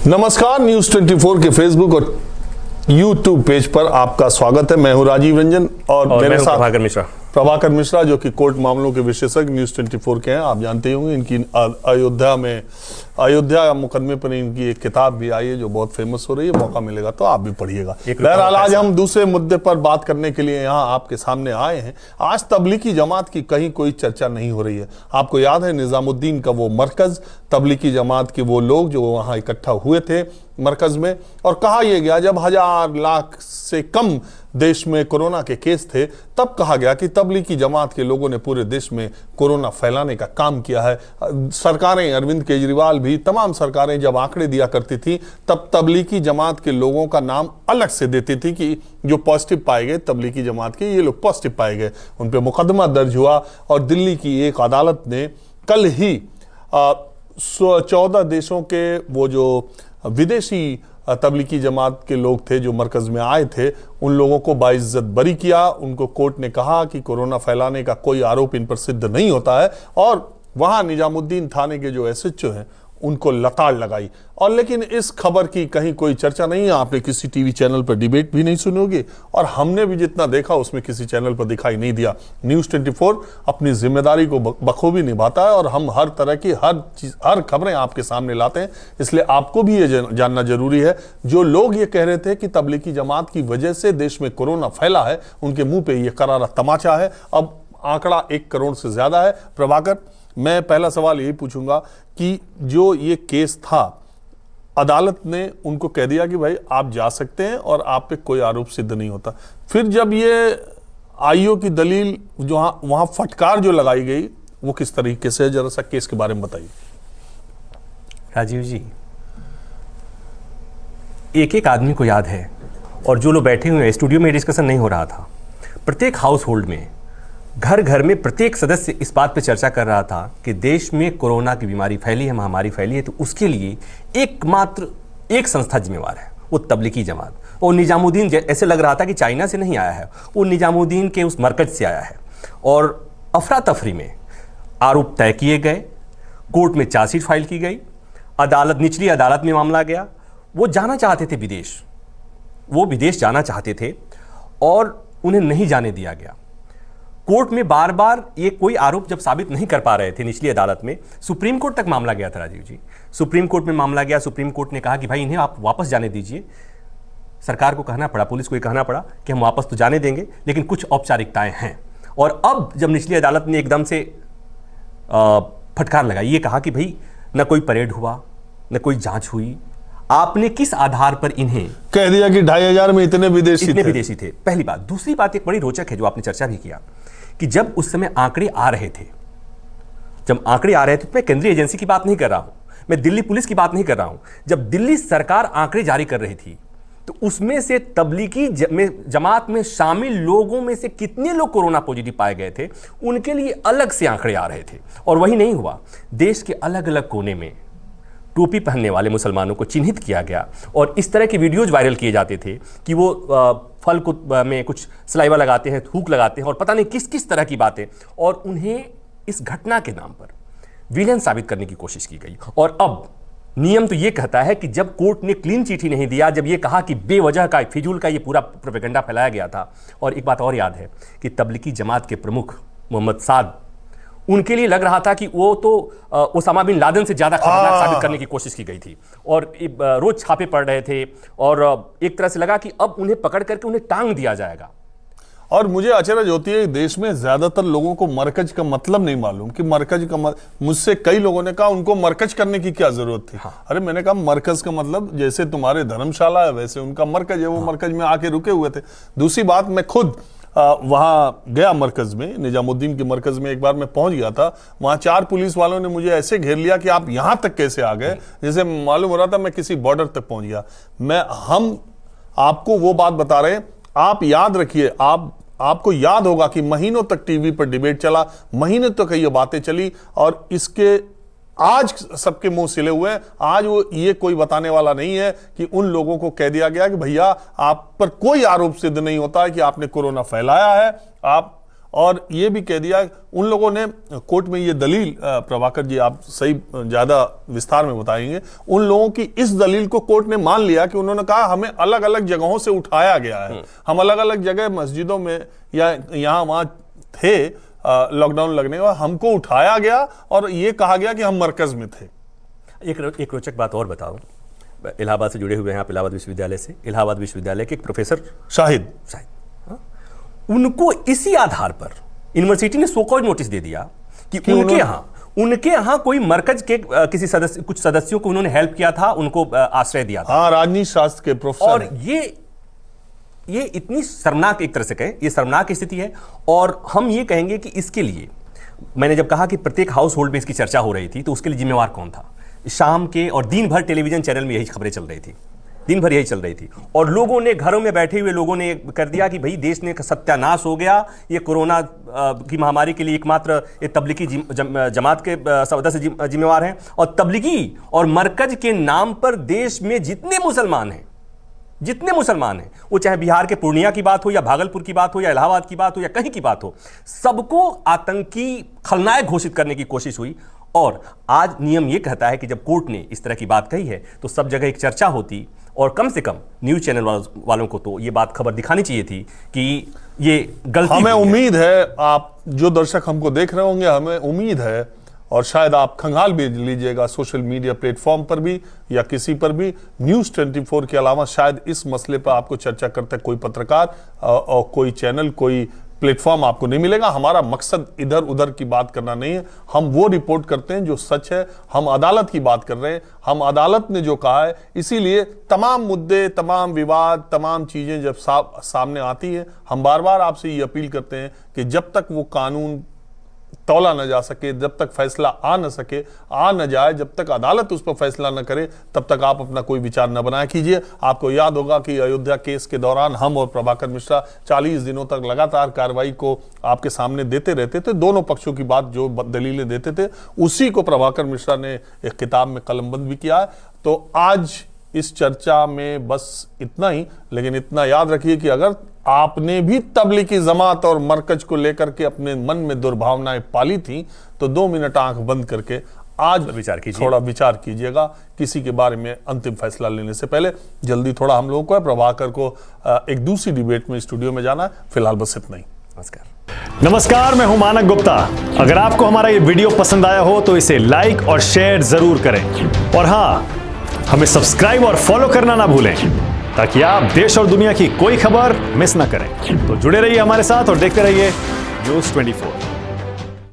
नमस्कार, न्यूज 24 के फेसबुक और यूट्यूब पेज पर आपका स्वागत है। मैं हूं राजीव रंजन और मेरे साथ प्रभाकर मिश्रा जो कि कोर्ट मामलों के विशेषज्ञ न्यूज 24 के हैं। आप जानते ही होंगे इनकी अयोध्या मुकदमे पर इनकी एक किताब भी आई है जो बहुत फेमस हो रही है। मौका मिलेगा तो आप भी पढ़िएगा। बहरहाल आज हम दूसरे मुद्दे पर बात करने के लिए यहाँ आपके सामने आए हैं। आज तबलीगी जमात की कहीं कोई चर्चा नहीं हो रही है। आपको याद है निजामुद्दीन का वो मरकज, तबलीगी जमात के वो लोग जो वहाँ इकट्ठा हुए थे मरकज में, और कहा यह गया जब 1000 लाख से कम देश में कोरोना के केस थे तब कहा गया कि तबलीगी जमात के लोगों ने पूरे देश में कोरोना फैलाने का काम किया है। सरकारें, अरविंद केजरीवाल भी, तमाम सरकारें जब आंकड़े दिया करती थी तब तबलीगी जमात के लोगों का नाम अलग से देती थी कि जो पॉजिटिव पाए गए तबलीगी जमात के, ये लोग पॉजिटिव पाए गए, उन पर मुकदमा दर्ज हुआ। और दिल्ली की एक अदालत ने कल ही 14 देशों के वो जो विदेशी तबलीगी जमात के लोग थे जो मरकज में आए थे उन लोगों को बाइज्जत बरी किया। उनको कोर्ट ने कहा कि कोरोना फैलाने का कोई आरोप इन पर सिद्ध नहीं होता है, और वहां निजामुद्दीन थाने के जो एसएचओ हैं उनको लताड़ लगाई। और लेकिन इस खबर की कहीं कोई चर्चा नहीं है। आपने किसी टीवी चैनल पर डिबेट भी नहीं सुनी होगी, और हमने भी जितना देखा उसमें किसी चैनल पर दिखाई नहीं दिया। न्यूज 24 अपनी जिम्मेदारी को बखूबी निभाता है और हम हर तरह की हर खबरें आपके सामने लाते हैं। इसलिए आपको भी ये जानना जरूरी है। जो लोग ये कह रहे थे कि तबलीगी जमात की वजह से देश में कोरोना फैला है, उनके मुंह पे ये करारा तमाचा है। अब आंकड़ा 1 करोड़ से ज्यादा है। प्रभाकर, मैं पहला सवाल यही पूछूंगा कि जो ये केस था, अदालत ने उनको कह दिया कि भाई आप जा सकते हैं और आप पे कोई आरोप सिद्ध नहीं होता। फिर जब ये आईओ की दलील जो वहां फटकार जो लगाई गई वो किस तरीके से, जरा सा केस के बारे में बताइए। राजीव जी, एक एक आदमी को याद है, और जो लोग बैठे हुए हैं स्टूडियो में डिस्कशन नहीं हो रहा था, प्रत्येक हाउस होल्ड में, घर घर में प्रत्येक सदस्य इस बात पर चर्चा कर रहा था कि देश में कोरोना की बीमारी फैली है, महामारी फैली है, तो उसके लिए एकमात्र एक संस्था जिम्मेवार है, वो तबलीगी जमात। और निजामुद्दीन ऐसे लग रहा था कि चाइना से नहीं आया है, वो निजामुद्दीन के उस मरकज से आया है। और अफरा तफरी में आरोप तय किए गए, कोर्ट में चार्जशीट फाइल की गई, अदालत, निचली अदालत में मामला गया। वो जाना चाहते थे विदेश, वो विदेश जाना चाहते थे और उन्हें नहीं जाने दिया गया। कोर्ट में बार बार ये कोई आरोप जब साबित नहीं कर पा रहे थे निचली अदालत में, सुप्रीम कोर्ट तक मामला गया था राजीव जी। सुप्रीम कोर्ट में मामला गया, सुप्रीम कोर्ट ने कहा कि भाई इन्हें आप वापस जाने दीजिए। सरकार को कहना पड़ा, पुलिस को ये कहना पड़ा कि हम वापस तो जाने देंगे लेकिन कुछ औपचारिकताएं हैं। और अब जब निचली अदालत ने एकदम से फटकार लगाई, ये कहा कि भाई न कोई परेड हुआ, न कोई जांच हुई, आपने किस आधार पर इन्हें कह दिया कि 2500 में इतने विदेशी थे। पहली बात। दूसरी बात एक बड़ी रोचक है जो आपने चर्चा भी किया कि जब उस समय आंकड़े आ रहे थे, तो मैं केंद्रीय एजेंसी की बात नहीं कर रहा हूं, मैं दिल्ली पुलिस की बात नहीं कर रहा हूं। जब दिल्ली सरकार आंकड़े जारी कर रही थी तो उसमें से तबलीगी जमात में शामिल लोगों में से कितने लोग कोरोना पॉजिटिव पाए गए थे, उनके लिए अलग से आंकड़े आ रहे थे। और वही नहीं हुआ, देश के अलग अलग कोने में टोपी पहनने वाले मुसलमानों को चिन्हित किया गया और इस तरह के वीडियोज वायरल किए जाते थे कि वो फल को में कुछ सलाइवा लगाते हैं, थूक लगाते हैं और पता नहीं किस किस तरह की बातें, और उन्हें इस घटना के नाम पर विलेन साबित करने की कोशिश की गई। और अब नियम तो ये कहता है कि जब कोर्ट ने क्लीन चिट ही नहीं दिया, जब ये कहा कि बेवजह का, फिजूल का ये पूरा प्रोपेगेंडा फैलाया गया था। और एक बात और याद है कि तबलीगी जमात के प्रमुख मोहम्मद साद, उनके लिए लग रहा था कि वो तो ओसामा बिन लादेन से ज्यादा खतरनाक साबित करने की कोशिश की गई थी, और रोज छापे पड़ रहे थे, और एक तरह से लगा कि अब उन्हें पकड़ करके उन्हें टांग दिया जाएगा। और मुझे अचरज होती है, देश में ज्यादातर लोगों को मरकज का मतलब नहीं मालूम कि मरकज का मुझसे कई लोगों ने कहा उनको मरकज करने की क्या जरूरत थी। हाँ। अरे मैंने कहा मरकज का मतलब जैसे तुम्हारे धर्मशाला है वैसे उनका मरकज है, वो हाँ। मरकज में आके रुके हुए थे। दूसरी बात, मैं खुद वहां गया मरकज में, निजामुद्दीन के मरकज में एक बार मैं पहुंच गया था। वहां 4 पुलिस वालों ने मुझे ऐसे घेर लिया कि आप यहां तक कैसे आ गए, जैसे मालूम हो रहा था मैं किसी बॉर्डर तक पहुंच गया। हम आपको वो बात बता रहे हैं, आप याद रखिए, आपको याद होगा कि महीनों तक टीवी पर डिबेट चला, महीनों तक ये बातें चली, और इसके आज सबके मुंह सिले हुए हैं। आज वो ये कोई बताने वाला नहीं है कि उन लोगों को कह दिया गया कि भैया आप पर कोई आरोप सिद्ध नहीं होता है कि आपने कोरोना फैलाया है, आप और ये भी कह दिया, उन लोगों ने कोर्ट में ये दलील, प्रभाकर जी आप सही ज्यादा विस्तार में बताएंगे, उन लोगों की इस दलील को कोर्ट ने मान लिया कि उन्होंने कहा हमें अलग अलग जगहों से उठाया गया है, हम अलग अलग जगह मस्जिदों में या यहाँ वहां थे लॉकडाउन लगने के बाद, हमको उठाया गया और ये कहा गया कि हम मरकज में थे। एक रोचक बात और बताओ, इलाहाबाद से जुड़े हुए हैं आप, इलाहाबाद विश्वविद्यालय से, इलाहाबाद विश्वविद्यालय के एक प्रोफेसर शाहिद, उनको इसी आधार पर यूनिवर्सिटी ने सो कॉल्ड नोटिस दे दिया कि उनके यहाँ कोई मरकज के किसी सदस्य, कुछ सदस्यों को उन्होंने हेल्प किया था, उनको आश्रय दिया था। हाँ, राजनीति शास्त्र के प्रोफेसर। और ये इतनी शर्मनाक, एक तरह से कहें ये शर्मनाक स्थिति है। और हम ये कहेंगे कि इसके लिए मैंने जब कहा कि प्रत्येक हाउस होल्ड में इसकी चर्चा हो रही थी, तो उसके लिए जिम्मेवार कौन था? शाम के और दिन भर टेलीविजन चैनल में यही खबरें चल रही थी, दिन भर यही चल रही थी, और लोगों ने, घरों में बैठे हुए लोगों ने कर दिया कि भाई देश ने सत्यानाश हो गया, ये कोरोना की महामारी के लिए एकमात्र ये तबलीगी जमात के सदस्य जिम्मेवार हैं। और तबलीगी और मरकज के नाम पर देश में जितने मुसलमान हैं, वो चाहे बिहार के पूर्णिया की बात हो या भागलपुर की बात हो या इलाहाबाद की बात हो या कहीं की बात हो, सबको आतंकी खलनायक घोषित करने की कोशिश हुई। और आज नियम यह कहता है कि जब कोर्ट ने इस तरह की बात कही है तो सब जगह एक चर्चा होती, और कम से कम न्यूज चैनल वालों को तो ये बात खबर दिखानी चाहिए थी कि ये गलती। हमें उम्मीद है, आप जो दर्शक हमको देख रहे होंगे, हमें उम्मीद है, और शायद आप खंगाल भी लीजिएगा सोशल मीडिया प्लेटफॉर्म पर भी या किसी पर भी, न्यूज़ 24 के अलावा शायद इस मसले पर आपको चर्चा करते कोई पत्रकार और कोई चैनल, कोई प्लेटफॉर्म आपको नहीं मिलेगा। हमारा मकसद इधर उधर की बात करना नहीं है, हम वो रिपोर्ट करते हैं जो सच है। हम अदालत की बात कर रहे हैं, हम अदालत ने जो कहा है, इसीलिए तमाम मुद्दे, तमाम विवाद, तमाम चीजें जब सामने आती है, हम बार बार आपसे ये अपील करते हैं कि जब तक वो कानून तौला न जा सके, जब तक फैसला आ न जाए, जब तक अदालत उस पर फैसला न करे, तब तक आप अपना कोई विचार न बनाया कीजिए। आपको याद होगा कि अयोध्या केस के दौरान हम और प्रभाकर मिश्रा 40 दिनों तक लगातार कार्रवाई को आपके सामने देते रहते थे, दोनों पक्षों की बात जो दलीलें देते थे, उसी को प्रभाकर मिश्रा ने एक किताब में कलमबंद भी किया है। तो आज इस चर्चा में बस इतना ही, लेकिन इतना याद रखिए कि अगर आपने भी तबलीगी जमात और मरकज को लेकर के अपने मन में दुर्भावनाएं पाली थी, तो 2 मिनट आंख बंद करके आज थोड़ा विचार कीजिएगा किसी के बारे में अंतिम फैसला लेने से पहले। जल्दी थोड़ा हम लोगों को है, प्रभाकर को एक दूसरी डिबेट में स्टूडियो में जाना है। फिलहाल बस इतना ही। नमस्कार, मैं हूं मानक गुप्ता। अगर आपको हमारा ये वीडियो पसंद आया हो तो इसे लाइक और शेयर जरूर करें, और हाँ, हमें सब्सक्राइब और फॉलो करना ना भूलें, ताकि आप देश और दुनिया की कोई खबर मिस ना करें। तो जुड़े रहिए हमारे साथ और देखते रहिए न्यूज़ 24।